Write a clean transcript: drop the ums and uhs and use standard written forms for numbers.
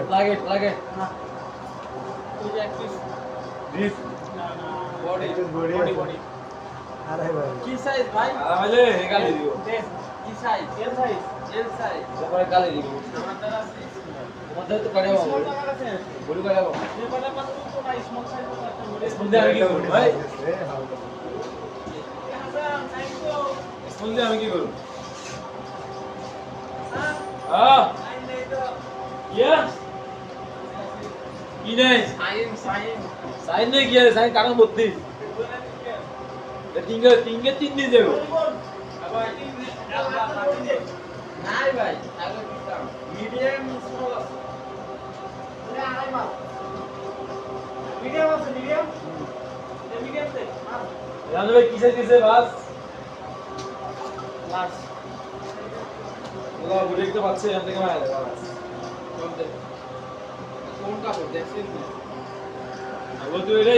লাগে লাগে কি সাইজ ভাই আরে গালি দিও কি সাইজ এল সাইজ তারপরে গালি দিও আমার দ্বারা আছে তোমাদের তো করে বাবু বড় করে বাবু এই বলে মাত্র তো না স্মল সাইজ তো একটা স্মল দিয়ে আমি কি করব ভাই হাসান সাইজ তো স্মল দিয়ে আমি কি করব হ্যাঁ সাইজ নেই তো ইয়া কি নেই সাইন নেই কি আছে সাইন কারণ বলতি তিনকে তিন দিয়ে যাবো নাই ভাই মিডিয়াম স্মল আছে আড়াই মাস মিডিয়াম আছে মিডিয়াম মিডিয়াম তে জানো ভাই কিসে কিসে বাস লাস ওলা বুঝে তো পাচ্ছে এখান থেকে মারা যাবে বাস কোন কাপড় দেখছেন না বল তুই রে